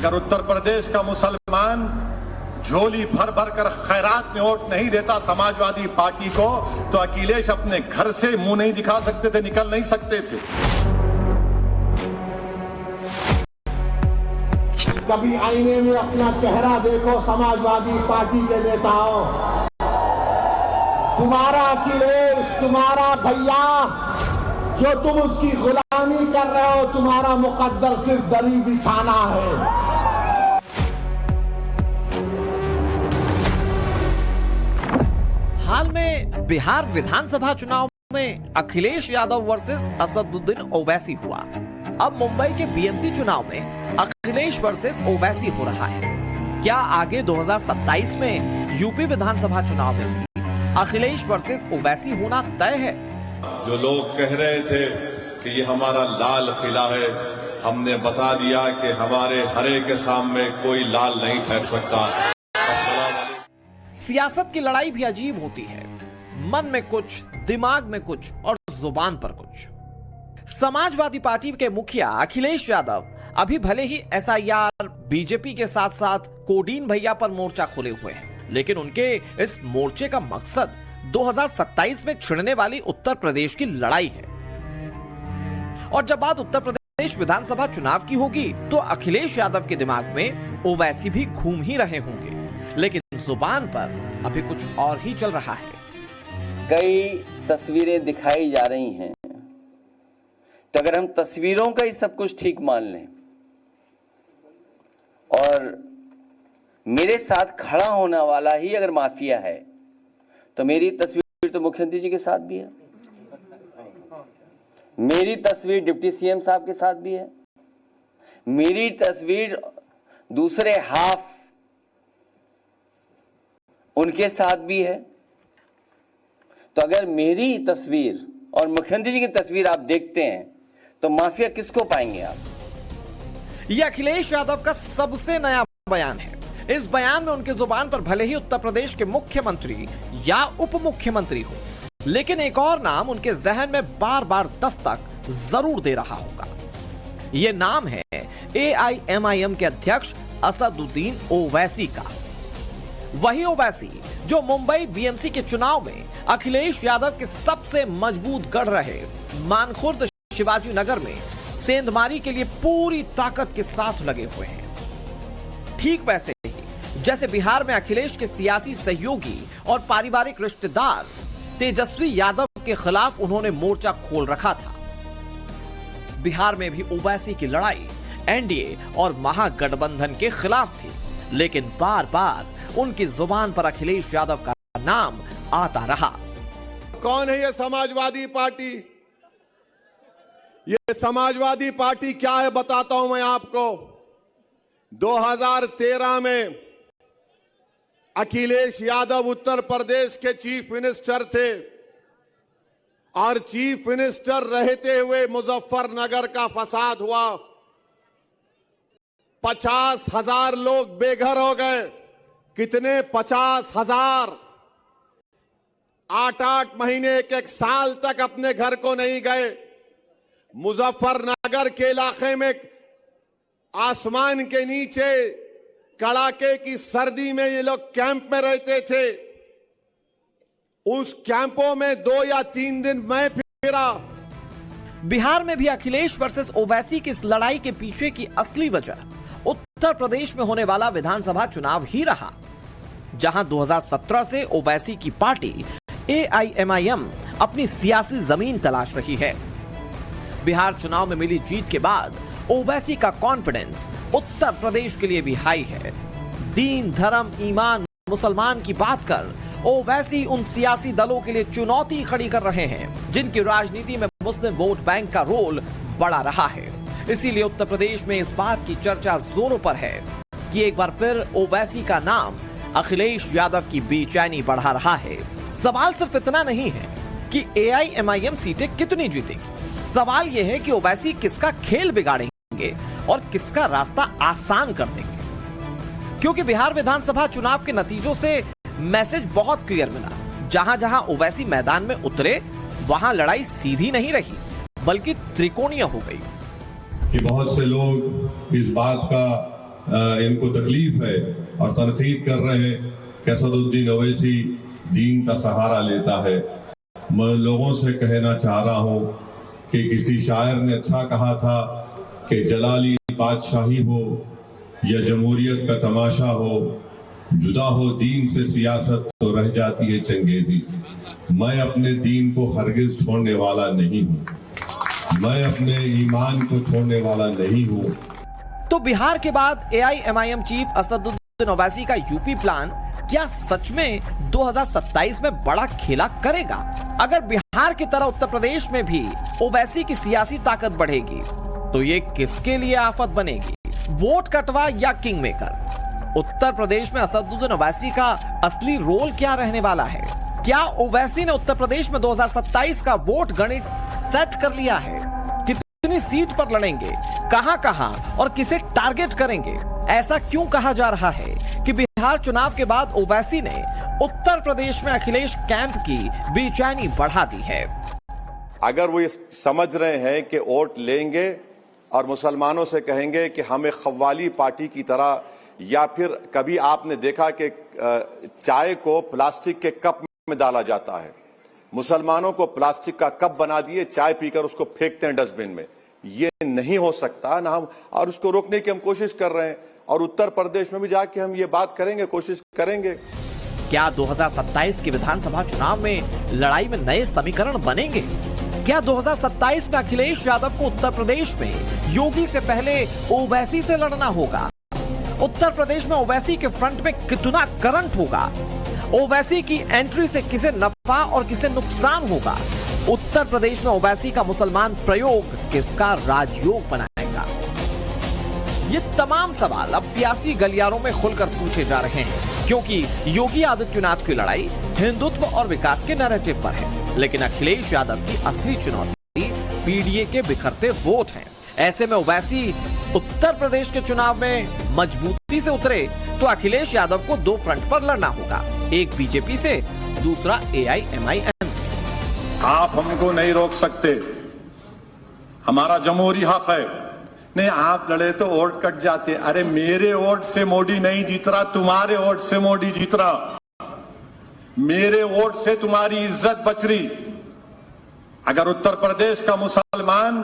अगर उत्तर प्रदेश का मुसलमान झोली भर भर कर खैरात में वोट नहीं देता समाजवादी पार्टी को, तो अखिलेश अपने घर से मुंह नहीं दिखा सकते थे, निकल नहीं सकते थे। कभी आईने में अपना चेहरा देखो समाजवादी पार्टी के नेताओं। तुम्हारा अखिलेश, तुम्हारा भैया, जो तुम उसकी गुलामी कर रहे हो, तुम्हारा मुकद्दर सिर्फ दरी बिछाना है। हाल में बिहार विधानसभा चुनाव में अखिलेश यादव वर्सेस असदुद्दीन ओवैसी हुआ। अब मुंबई के बीएमसी चुनाव में अखिलेश वर्सेस ओवैसी हो रहा है। क्या आगे 2027 में यूपी विधानसभा चुनाव में भी अखिलेश वर्सेस ओवैसी होना तय है? जो लोग कह रहे थे कि ये हमारा लाल किला है, हमने बता दिया कि हमारे हरे के सामने कोई लाल नहीं ठहर सकता। सियासत की लड़ाई भी अजीब होती है, मन में कुछ, दिमाग में कुछ और जुबान पर कुछ। समाजवादी पार्टी के मुखिया अखिलेश यादव अभी भले ही एसआईआर, बीजेपी के साथ साथ कोडीन भैया पर मोर्चा खोले हुए हैं, लेकिन उनके इस मोर्चे का मकसद 2027 में छिड़ने वाली उत्तर प्रदेश की लड़ाई है। और जब बात उत्तर प्रदेश विधानसभा चुनाव की होगी तो अखिलेश यादव के दिमाग में ओवैसी भी घूम ही रहे होंगे, लेकिन जुबान पर अभी कुछ और ही चल रहा है। कई तस्वीरें दिखाई जा रही हैं, तो अगर हम तस्वीरों का ही सब कुछ ठीक मान लें और मेरे साथ खड़ा होने वाला ही अगर माफिया है, तो मेरी तस्वीर तो मुख्यमंत्री जी के साथ भी है, मेरी तस्वीर डिप्टी सीएम साहब के साथ भी है, मेरी तस्वीर दूसरे हाफ उनके साथ भी है। तो अगर मेरी तस्वीर और मुख्यमंत्री जी की तस्वीर आप देखते हैं तो माफिया किसको पाएंगे आप? यह अखिलेश यादव का सबसे नया बयान है। इस बयान में उनके जुबान पर भले ही उत्तर प्रदेश के मुख्यमंत्री या उप मुख्यमंत्री हो, लेकिन एक और नाम उनके जहन में बार बार दस्तक जरूर दे रहा होगा। यह नाम है AIMIM के अध्यक्ष असदुद्दीन ओवैसी का। वही ओवैसी जो मुंबई बीएमसी के चुनाव में अखिलेश यादव के सबसे मजबूत गढ़ रहे मानखुर्द शिवाजी नगर में सेंधमारी के लिए पूरी ताकत के साथ लगे हुए हैं। ठीक वैसे ही जैसे बिहार में अखिलेश के सियासी सहयोगी और पारिवारिक रिश्तेदार तेजस्वी यादव के खिलाफ उन्होंने मोर्चा खोल रखा था, बिहार में भी ओवैसी की लड़ाई एनडीए और महागठबंधन के खिलाफ थी, लेकिन बार बार उनकी जुबान पर अखिलेश यादव का नाम आता रहा। कौन है ये समाजवादी पार्टी? ये समाजवादी पार्टी क्या है बताता हूं मैं आपको। 2013 में अखिलेश यादव उत्तर प्रदेश के चीफ मिनिस्टर थे और चीफ मिनिस्टर रहते हुए मुजफ्फरनगर का फसाद हुआ, 50,000 लोग बेघर हो गए। कितने? 50,000। 8-8 महीने, एक साल तक अपने घर को नहीं गए। मुजफ्फरनगर के इलाके में आसमान के नीचे कड़ाके की सर्दी में ये लोग कैंप में रहते थे। उस कैंपों में 2 या 3 दिन मैं फिरा। बिहार में भी अखिलेश वर्सेस ओवैसी की इस लड़ाई के पीछे की असली वजह उत्तर प्रदेश में होने वाला विधानसभा चुनाव ही रहा, जहां 2017 से ओवैसी की पार्टी AIMIM अपनी सियासी जमीन तलाश रही है। बिहार चुनाव में मिली जीत के बाद ओवैसी का कॉन्फिडेंस उत्तर प्रदेश के लिए भी हाई है। दीन, धर्म, ईमान, मुसलमान की बात कर ओवैसी उन सियासी दलों के लिए चुनौती खड़ी कर रहे हैं जिनकी राजनीति में मुस्लिम वोट बैंक का रोल बड़ा रहा है। इसीलिए उत्तर प्रदेश में इस बात की चर्चा जोरों पर है कि एक बार फिर ओवैसी का नाम अखिलेश यादव की बेचैनी बढ़ा रहा है। सवाल सिर्फ इतना नहीं है कि AIMIM सीटें कितनी जीतेगी, सवाल यह है कि ओवैसी किसका खेल बिगाड़ेंगे और किसका रास्ता आसान कर देंगे। क्योंकि बिहार विधानसभा चुनाव के नतीजों से मैसेज बहुत क्लियर मिला। जहां जहां ओवैसी मैदान में उतरे वहां लड़ाई सीधी नहीं रही बल्कि त्रिकोणीय हो गई। कि बहुत से लोग इस बात का इनको तकलीफ है और तनकीद कर रहे हैं कि असदुद्दीन ओवैसी दीन का सहारा लेता है। मैं लोगों से कहना चाह रहा हूं कि किसी शायर ने अच्छा कहा था कि जलाली बादशाही हो या जमहूरियत का तमाशा हो, जुदा हो दीन से सियासत तो रह जाती है चंगेजी। मैं अपने दीन को हरगिज छोड़ने वाला नहीं हूं, मैं अपने ईमान को छोड़ने वाला नहीं हूं। तो बिहार के बाद एआईएमआईएम चीफ असदुद्दीन ओवैसी का यूपी प्लान क्या सच में 2027 में बड़ा खेला करेगा? अगर बिहार की तरह उत्तर प्रदेश में भी ओवैसी की सियासी ताकत बढ़ेगी तो ये किसके लिए आफत बनेगी? वोट कटवा या किंग मेकर? उत्तर प्रदेश में असदुद्दीन ओवैसी का असली रोल क्या रहने वाला है? क्या ओवैसी ने उत्तर प्रदेश में 2027 का वोट गणित सेट कर लिया है? कितनी सीट पर लड़ेंगे, कहां और किसे टारगेट करेंगे? ऐसा क्यों कहा जा रहा है कि बिहार चुनाव के बाद ओवैसी ने उत्तर प्रदेश में अखिलेश कैंप की बेचैनी बढ़ा दी है? अगर वो ये समझ रहे हैं कि वोट लेंगे और मुसलमानों से कहेंगे कि हमें खव्वाली पार्टी की तरह, या फिर कभी आपने देखा कि चाय को प्लास्टिक के कप में डाला जाता है, मुसलमानों को प्लास्टिक का कप बना दिए, चाय पीकर उसको फेंकते हैं डस्टबिन में। ये नहीं हो सकता ना, हम और उसको रोकने की हम कोशिश कर रहे हैं और उत्तर प्रदेश में भी जाके हम ये बात करेंगे, कोशिश करेंगे। क्या 2027 के विधानसभा चुनाव में लड़ाई में नए समीकरण बनेंगे? क्या 2027 में अखिलेश यादव को उत्तर प्रदेश में योगी से पहले ओवैसी से लड़ना होगा? उत्तर प्रदेश में ओवैसी के फ्रंट में कितना करंट होगा? ओवैसी की एंट्री से किसे नफा और किसे नुकसान होगा? उत्तर प्रदेश में ओवैसी का मुसलमान प्रयोग किसका राजयोग बनाएगा? ये तमाम सवाल अब सियासी गलियारों में खुलकर पूछे जा रहे हैं, क्योंकि योगी आदित्यनाथ की लड़ाई हिंदुत्व और विकास के नैरेटिव पर है, लेकिन अखिलेश यादव की असली चुनौती पीडीए के बिखरते वोट हैं। ऐसे में ओवैसी उत्तर प्रदेश के चुनाव में मजबूती से उतरे तो अखिलेश यादव को दो फ्रंट पर लड़ना होगा, एक बीजेपी से, दूसरा एआईएमआईएम से। आप हमको नहीं रोक सकते, हमारा जमहूरी हक है। नहीं, आप लड़े तो वोट कट जाते। अरे मेरे वोट से मोदी नहीं जीत रहा, तुम्हारे वोट से मोदी जीत रहा। मेरे वोट से तुम्हारी इज्जत बच रही। अगर उत्तर प्रदेश का मुसलमान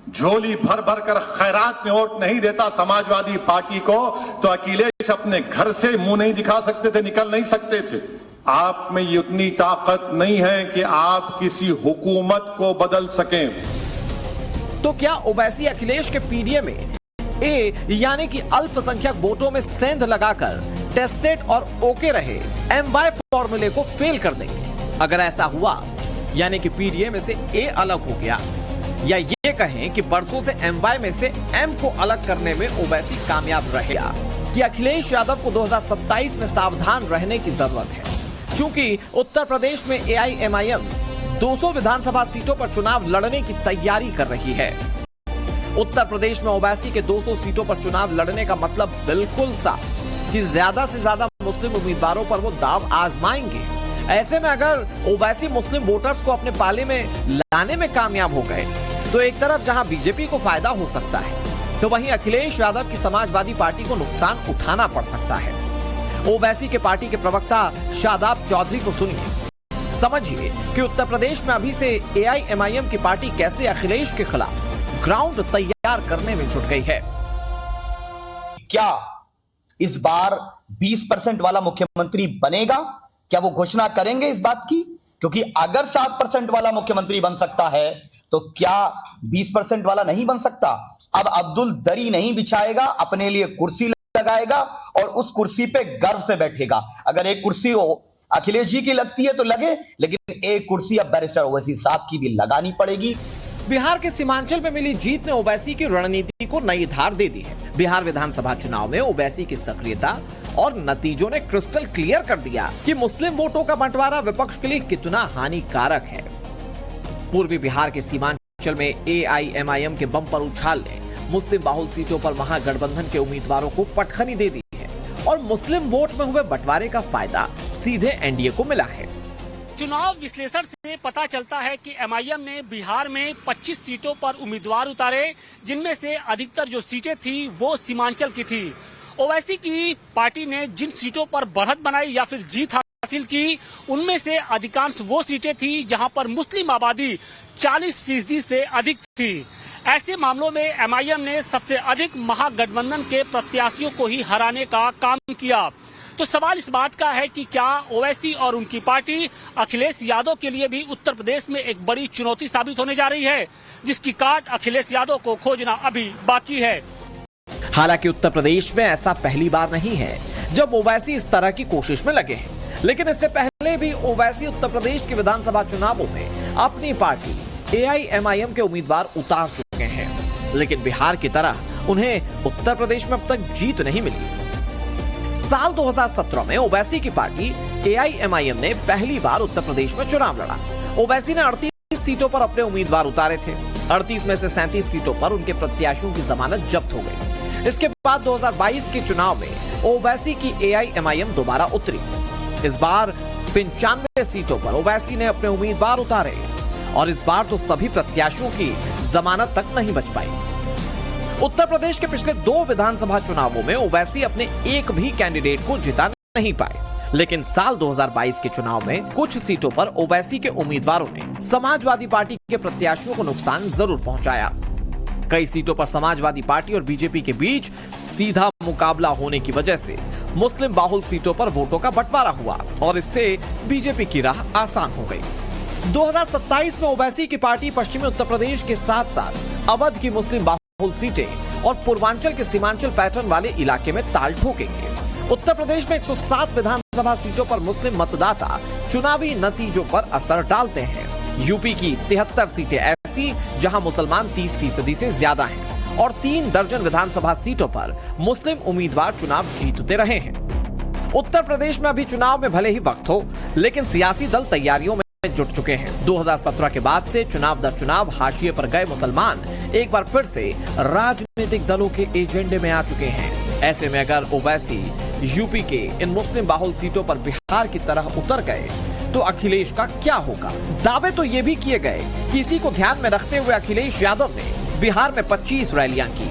झोली भर भर कर खैरात में वोट नहीं देता समाजवादी पार्टी को, तो अखिलेश अपने घर से मुंह नहीं दिखा सकते थे, निकल नहीं सकते थे। आप में ये उतनी ताकत नहीं है कि आप किसी हुकूमत को बदल सकें। तो क्या ओवैसी अखिलेश के पीडीए में ए यानी कि अल्पसंख्यक वोटों में सेंध लगाकर टेस्टेड और ओके रहे एमवाई फॉर्मूले को फेल कर देंगे? अगर ऐसा हुआ यानी कि पीडीए में से ए अलग हो गया, या ये कहें कि बरसों से एमवाई में से एम को अलग करने में ओवैसी कामयाब रहेगा, कि अखिलेश यादव को 2027 में सावधान रहने की जरूरत है, क्योंकि उत्तर प्रदेश में एआईएमआईएम 200 विधानसभा सीटों पर चुनाव लड़ने की तैयारी कर रही है। उत्तर प्रदेश में ओवैसी के 200 सीटों पर चुनाव लड़ने का मतलब बिल्कुल साफ कि ज्यादा से ज्यादा मुस्लिम उम्मीदवारों पर वो दाव आजमाएंगे। ऐसे में अगर ओवैसी मुस्लिम वोटर्स को अपने पाले में लाने में कामयाब हो गए तो एक तरफ जहां बीजेपी को फायदा हो सकता है, तो वहीं अखिलेश यादव की समाजवादी पार्टी को नुकसान उठाना पड़ सकता है। ओवैसी के पार्टी के प्रवक्ता शादाब चौधरी को सुनिए, समझिए कि उत्तर प्रदेश में अभी से एआईएमआईएम की पार्टी कैसे अखिलेश के खिलाफ ग्राउंड तैयार करने में जुट गई है। क्या इस बार 20% वाला मुख्यमंत्री बनेगा? क्या वो घोषणा करेंगे इस बात की? क्योंकि अगर 7% वाला मुख्यमंत्री बन सकता है तो क्या 20% वाला नहीं बन सकता? अब अब्दुल दरी नहीं बिछाएगा, अपने लिए कुर्सी लगाएगा और उस कुर्सी पे गर्व से बैठेगा। अगर एक कुर्सी हो अखिलेश जी की लगती है तो लगे, लेकिन एक कुर्सी अब बैरिस्टर ओवैसी साहब की भी लगानी पड़ेगी। बिहार के सीमांचल में मिली जीत ने ओवैसी की रणनीति को नई धार दे दी है। बिहार विधानसभा चुनाव में ओवैसी की सक्रियता और नतीजों ने क्रिस्टल क्लियर कर दिया कि मुस्लिम वोटों का बंटवारा विपक्ष के लिए कितना हानिकारक है। पूर्वी बिहार के सीमांचल में एआईएमआईएम के बम्पर उछाल ने मुस्लिम बाहुल सीटों पर महागठबंधन के उम्मीदवारों को पटखनी दे दी है और मुस्लिम वोट में हुए बंटवारे का फायदा सीधे एनडीए को मिला है। चुनाव विश्लेषण से पता चलता है कि एमआईएम ने बिहार में 25 सीटों पर उम्मीदवार उतारे, जिनमें से अधिकतर जो सीटें थी वो सीमांचल की थी। ओवैसी की पार्टी ने जिन सीटों पर बढ़त बनाई या फिर जीत हासिल की, उनमें से अधिकांश वो सीटें थी जहां पर मुस्लिम आबादी 40% से अधिक थी। ऐसे मामलों में एमआईएम ने सबसे अधिक महागठबंधन के प्रत्याशियों को ही हराने का काम किया। तो सवाल इस बात का है कि क्या ओवैसी और उनकी पार्टी अखिलेश यादव के लिए भी उत्तर प्रदेश में एक बड़ी चुनौती साबित होने जा रही है, जिसकी काट अखिलेश यादव को खोजना अभी बाकी है। हालांकि उत्तर प्रदेश में ऐसा पहली बार नहीं है जब ओवैसी इस तरह की कोशिश में लगे हैं, लेकिन इससे पहले भी ओवैसी उत्तर प्रदेश के विधानसभा चुनावों में अपनी पार्टी एआईएमआईएम के उम्मीदवार उतार चुके हैं, लेकिन बिहार की तरह उन्हें उत्तर प्रदेश में अब तक जीत नहीं मिली। साल 2017 में ओवैसी की पार्टी एआईएमआईएम ने पहली बार उत्तर प्रदेश में चुनाव लड़ा। ओवैसी ने 38 सीटों पर अपने उम्मीदवार उतारे थे। 38 में से 37 सीटों पर उनके प्रत्याशियों की जमानत जब्त हो गई। इसके बाद 2022 के चुनाव में ओवैसी की एआईएमआईएम दोबारा उतरी। इस बार 95 सीटों पर ओवैसी ने अपने उम्मीदवार उतारे और इस बार तो सभी प्रत्याशियों की जमानत तक नहीं बच पाई। उत्तर प्रदेश के पिछले 2 विधानसभा चुनावों में ओवैसी अपने एक भी कैंडिडेट को जिता नहीं पाए, लेकिन साल 2022 के चुनाव में कुछ सीटों पर ओवैसी के उम्मीदवारों ने समाजवादी पार्टी के प्रत्याशियों को नुकसान जरूर पहुंचाया। कई सीटों पर समाजवादी पार्टी और बीजेपी के बीच सीधा मुकाबला होने की वजह से मुस्लिम बाहुल सीटों पर वोटों का बंटवारा हुआ और इससे बीजेपी की राह आसान हो गई। 2027 में ओवैसी की पार्टी पश्चिमी उत्तर प्रदेश के साथ साथ अवध की मुस्लिम बाहुल सीटें और पूर्वांचल के सीमांचल पैटर्न वाले इलाके में ताल ठोकेंगे। उत्तर प्रदेश में 107 विधानसभा सीटों पर मुस्लिम मतदाता चुनावी नतीजों पर असर डालते हैं। यूपी की 73 सीटें ऐसी जहां मुसलमान 30% से ज्यादा हैं और 3 दर्जन विधानसभा सीटों पर मुस्लिम उम्मीदवार चुनाव जीतते रहे हैं। उत्तर प्रदेश में अभी चुनाव में भले ही वक्त हो, लेकिन सियासी दल तैयारियों में जुट चुके हैं। 2017 के बाद से चुनाव दर चुनाव हाशिए पर गए मुसलमान एक बार फिर से राजनीतिक दलों के एजेंडे में आ चुके हैं। ऐसे में अगर ओवैसी यूपी के इन मुस्लिम बाहुल सीटों पर बिहार की तरह उतर गए तो अखिलेश का क्या होगा? दावे तो ये भी किए गए कि इसी को ध्यान में रखते हुए अखिलेश यादव ने बिहार में 25 रैलियां की